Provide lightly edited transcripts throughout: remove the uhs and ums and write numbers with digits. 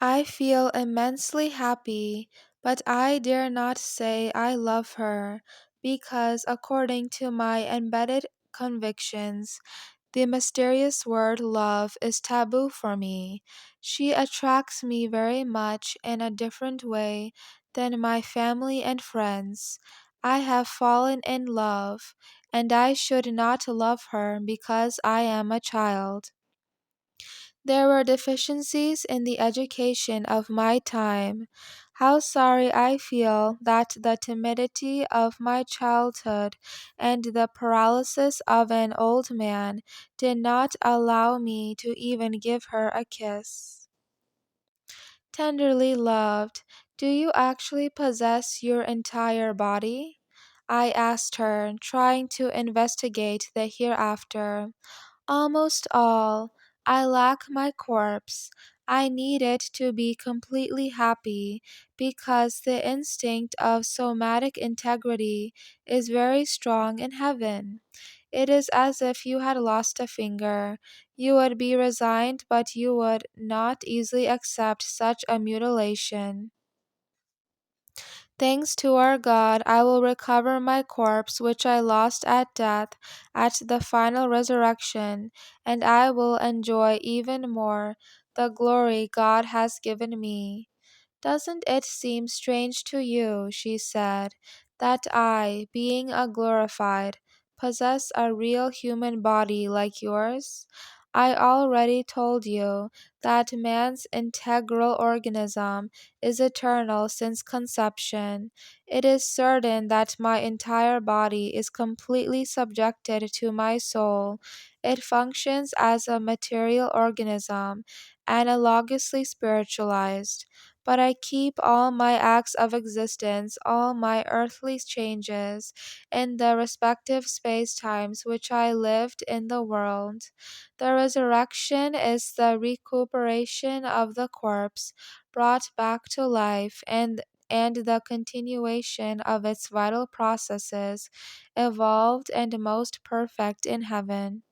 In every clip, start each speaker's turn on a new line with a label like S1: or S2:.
S1: I feel immensely happy, but I dare not say I love her, because according to my embedded convictions, the mysterious word love is taboo for me. She attracts me very much in a different way than my family and friends. I have fallen in love, and I should not love her because I am a child. There were deficiencies in the education of my time. How sorry I feel that the timidity of my childhood and the paralysis of an old man did not allow me to even give her a kiss. Tenderly loved, do you actually possess your entire body? I asked her, trying to investigate the hereafter. Almost all. I lack my corpse. I need it to be completely happy because the instinct of somatic integrity is very strong in heaven. It is as if you had lost a finger. You would be resigned, but you would not easily accept such a mutilation. Thanks to our God, I will recover my corpse which I lost at death at the final resurrection, and I will enjoy even more the glory God has given me. Doesn't it seem strange to you, she said, that I, being a glorified, possess a real human body like yours? I already told you that man's integral organism is eternal since conception. It is certain that my entire body is completely subjected to my soul. It functions as a material organism, analogously spiritualized. But I keep all my acts of existence, all my earthly changes, in the respective space times which I lived in the world. The resurrection is the recuperation of the corpse brought back to life and the continuation of its vital processes, evolved and most perfect in heaven.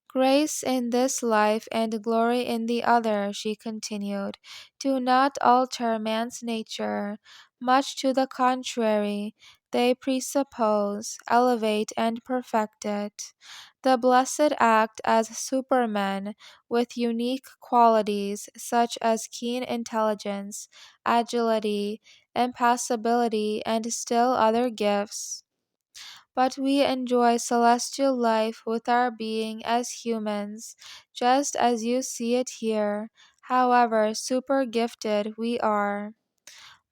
S1: Grace in this life and glory in the other, she continued, do not alter man's nature. Much to the contrary, they presuppose, elevate, and perfect it. The blessed act as supermen with unique qualities such as keen intelligence, agility, impassibility, and still other gifts. But we enjoy celestial life with our being as humans, just as you see it here, however super gifted we are.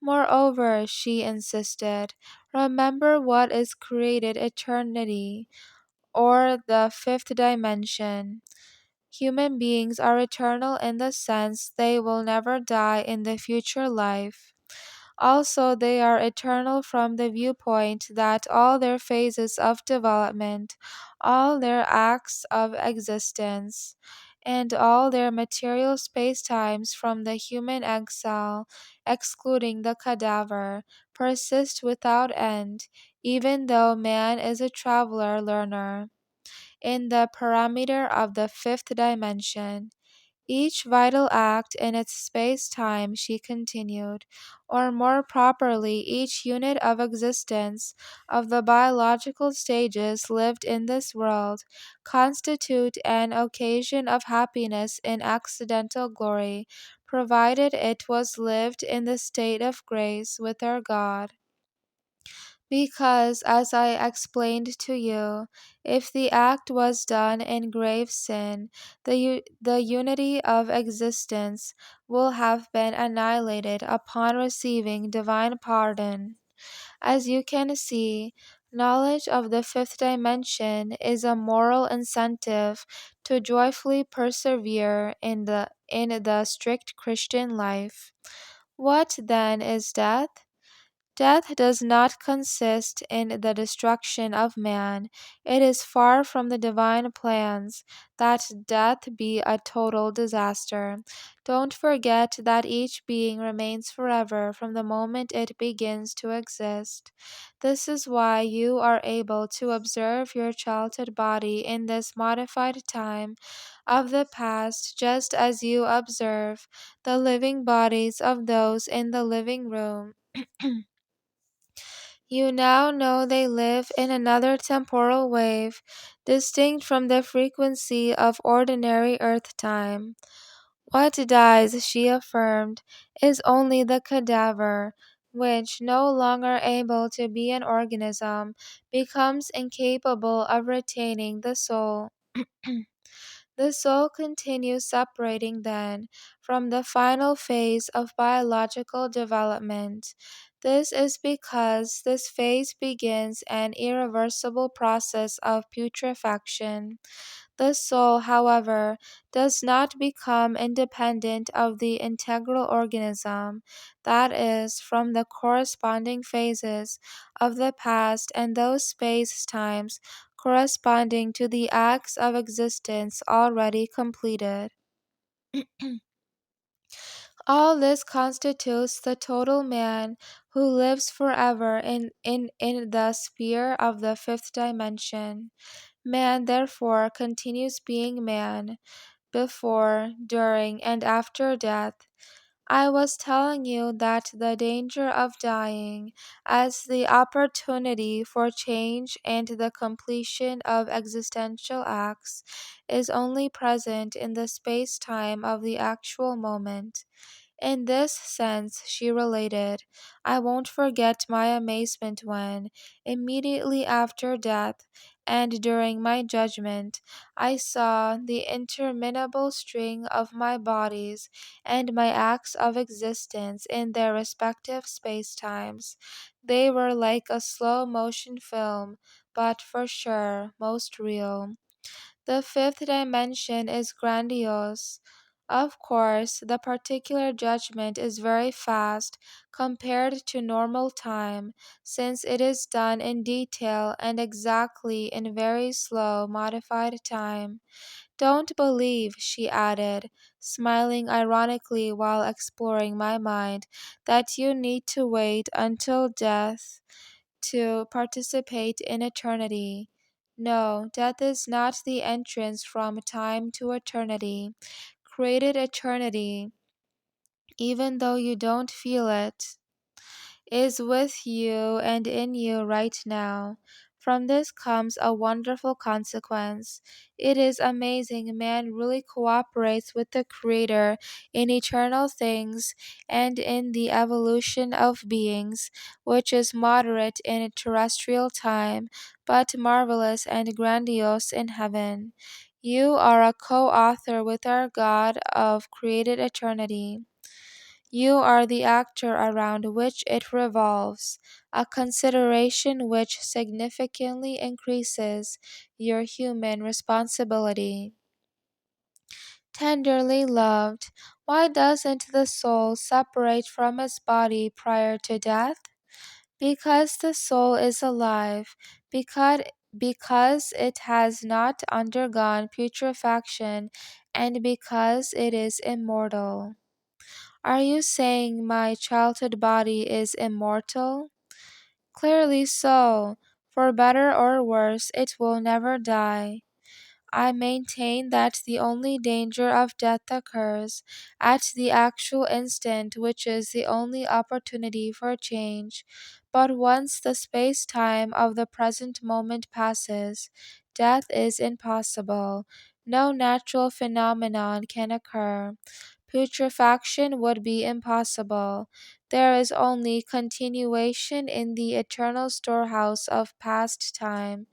S1: Moreover, she insisted, remember what is created eternity, or the fifth dimension. Human beings are eternal in the sense they will never die in the future life. Also, they are eternal from the viewpoint that all their phases of development, all their acts of existence, and all their material spacetimes from the human exile, excluding the cadaver, persist without end, even though man is a traveler learner in the parameter of the fifth dimension. Each vital act in its space time, she continued, or more properly, each unit of existence of the biological stages lived in this world, constitute an occasion of happiness in accidental glory, provided it was lived in the state of grace with our God. Because, as I explained to you, if the act was done in grave sin, the unity of existence will have been annihilated upon receiving divine pardon. As you can see, knowledge of the fifth dimension is a moral incentive to joyfully persevere in the strict Christian life. What then is death? Death does not consist in the destruction of man. It is far from the divine plans that death be a total disaster. Don't forget that each being remains forever from the moment it begins to exist. This is why you are able to observe your childhood body in this modified time of the past, just as you observe the living bodies of those in the living room. You now know they live in another temporal wave, distinct from the frequency of ordinary earth time. What dies, she affirmed, is only the cadaver, which, no longer able to be an organism, becomes incapable of retaining the soul. The soul continues separating then from the final phase of biological development. This is because this phase begins an irreversible process of putrefaction. The soul, however, does not become independent of the integral organism, that is, from the corresponding phases of the past and those space times corresponding to the acts of existence already completed. All this constitutes the total man who lives forever in the sphere of the fifth dimension. Man, therefore, continues being man before, during, and after death. I was telling you that the danger of dying, as the opportunity for change and the completion of existential acts, is only present in the space time of the actual moment. In this sense, she related, I won't forget my amazement when, immediately after death and during my judgment, I saw the interminable string of my bodies and my acts of existence in their respective space times. They were like a slow motion film, but for sure most real. The fifth dimension is grandiose. Of course, the particular judgment is very fast compared to normal time, since it is done in detail and exactly in very slow, modified time. Don't believe, she added, smiling ironically while exploring my mind, that you need to wait until death to participate in eternity. No, death is not the entrance from time to eternity. Created eternity, even though you don't feel it, is with you and in you right now. From this comes a wonderful consequence. It is amazing man really cooperates with the Creator in eternal things and in the evolution of beings, which is moderate in terrestrial time, but marvelous and grandiose in heaven. You are a co author with our God of created eternity. You are the actor around which it revolves, a consideration which significantly increases your human responsibility. Tenderly loved, why doesn't the soul separate from its body prior to death? Because the soul is alive, because, because it has not undergone putrefaction, and because it is immortal. Are you saying my childhood body is immortal? Clearly so. For better or worse, it will never die. I maintain that the only danger of death occurs at the actual instant, which is the only opportunity for change. But once the space time of the present moment passes, death is impossible. No natural phenomenon can occur. Putrefaction would be impossible. There is only continuation in the eternal storehouse of past time.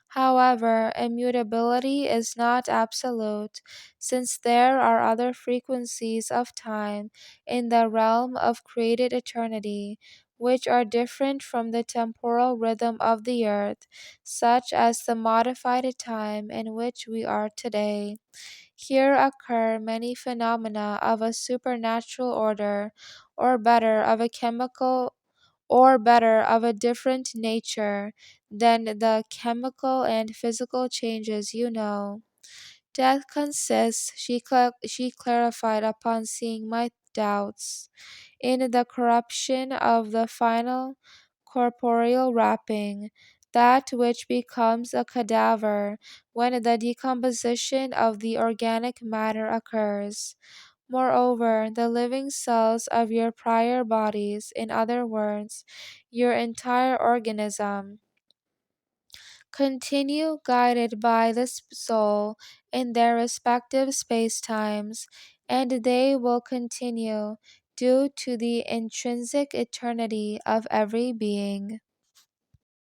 S1: However, immutability is not absolute, since there are other frequencies of time in the realm of created eternity, which are different from the temporal rhythm of the earth, such as the modified time in which we are today. Here occur many phenomena of a supernatural order, or better, of a chemical or better, of a different nature than the chemical and physical changes you know. Death consists, she clarified upon seeing my doubts, in the corruption of the final corporeal wrapping, that which becomes a cadaver when the decomposition of the organic matter occurs. Moreover, the living cells of your prior bodies, in other words, your entire organism, continue guided by the soul in their respective space-times, and they will continue due to the intrinsic eternity of every being.